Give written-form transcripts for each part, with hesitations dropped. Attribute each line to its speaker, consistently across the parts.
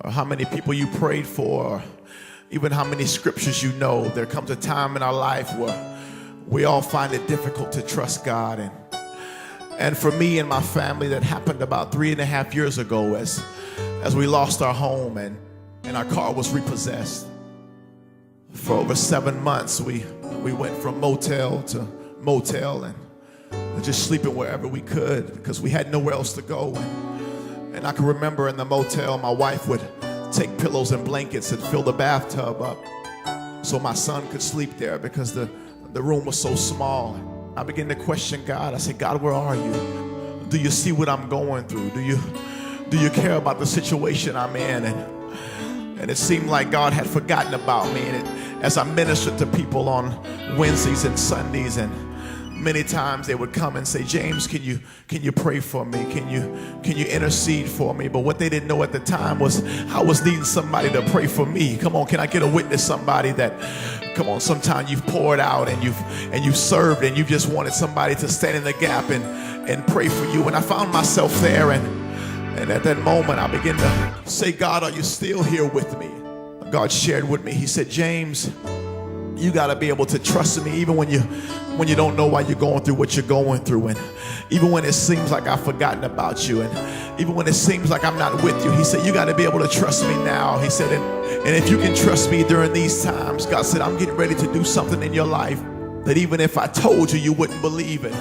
Speaker 1: or how many people you prayed for, or even how many scriptures you know, there comes a time in our life where we all find it difficult to trust God. And for me and my family, that happened about 3.5 years ago as we lost our home and our car was repossessed. For over 7 months, we went from motel to motel and just sleeping wherever we could because we had nowhere else to go. And I can remember in the motel, my wife would take pillows and blankets and fill the bathtub up so my son could sleep there because the room was so small. I began to question God. I said, God, where are you? Do you see what I'm going through? Do you care about the situation I'm in? And it seemed like God had forgotten about me. And as I ministered to people on Wednesdays and Sundays, and many times they would come and say, James, can you pray for me? Can you intercede for me? But what they didn't know at the time was I was needing somebody to pray for me. Come on, can I get a witness? Somebody that, come on, sometimes you've poured out and you've served and you just wanted somebody to stand in the gap and pray for you. And I found myself there, and at that moment I began to say, God, are you still here with me? God shared with me, he said, James, you got to be able to trust me even when you don't know why you're going through what you're going through, and even when it seems like I've forgotten about you, and even when it seems like I'm not with you. He said, you got to be able to trust me now. He said, and if you can trust me during these times, God said, I'm getting ready to do something in your life that even if I told you, you wouldn't believe it.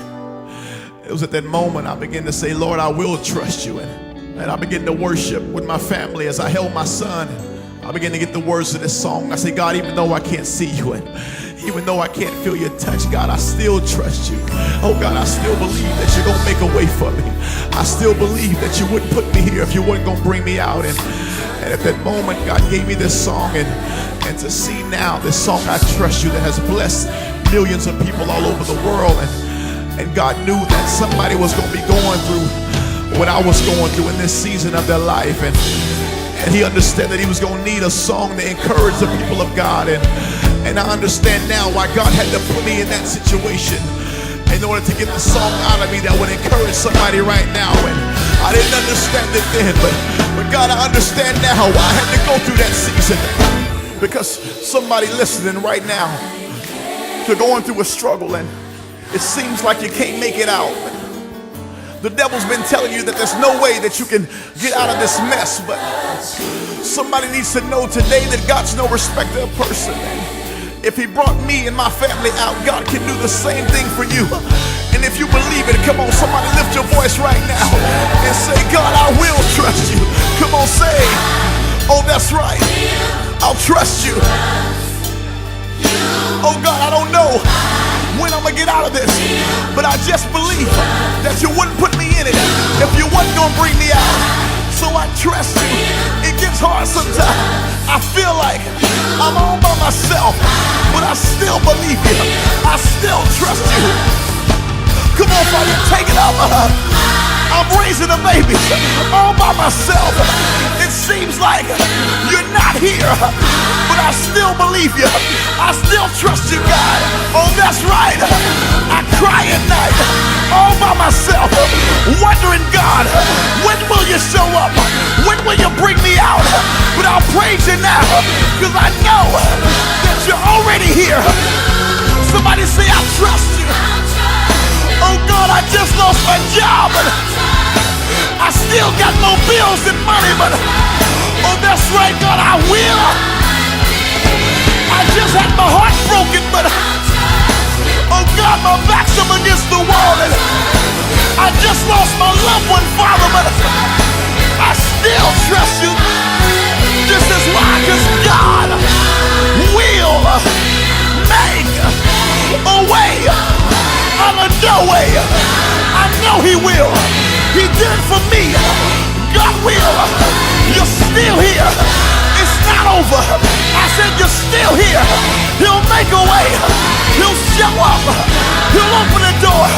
Speaker 1: It was at that moment I began to say, Lord, I will trust you. And I began to worship with my family as I held my son. I began to get the words of this song. I say, God, even though I can't see you, and even though I can't feel your touch, God, I still trust you. Oh God, I still believe that you're gonna make a way for me. I still believe that you wouldn't put me here if you weren't gonna bring me out. And at that moment, God gave me this song, and to see now this song, I Trust You, that has blessed millions of people all over the world. And God knew that somebody was gonna be going through what I was going through in this season of their life. And he understood that he was going to need a song to encourage the people of God. And I understand now why God had to put me in that situation in order to get the song out of me that would encourage somebody right now. And I didn't understand it then, but God, I understand now why I had to go through that season. Because somebody listening right now, you're going through a struggle and it seems like you can't make it out. The devil's been telling you that there's no way that you can get out of this mess, but somebody needs to know today that God's no respecter of person. If he brought me and my family out, God can do the same thing for you. And if you believe it, come on, somebody lift your voice right now and say, God, I will trust you. Come on, say, oh, that's right, I'll trust you. Oh God, I don't know when I'm gonna get out of this, but I just believe that you wouldn't put me in it if you wasn't gonna bring me out. So I trust you. It gets hard sometimes. I feel like I'm all by myself, but I still believe you. I still trust you. Come on, Father, take it up. I'm raising a baby all by myself. It seems like you're not here, but I still believe you. I still trust you, God. Oh, that's right. I cry at night all by myself, wondering, God, when will you show up? When will you bring me out? But I'll praise you now, because I know that you're already here. Somebody say, I trust you. Oh God, I just lost my job, but I still got more bills than money, but oh, that's right, God, I will. I just had my heart broken, but oh God, my back's up against the wall, and I just lost my loved one, Father, but I still trust you. This is why, because God will make a way out of no way. I know he will. He did it for me. God will. You're still here. It's not over. I said you're still here. He'll make a way. He'll show up. He'll open the door.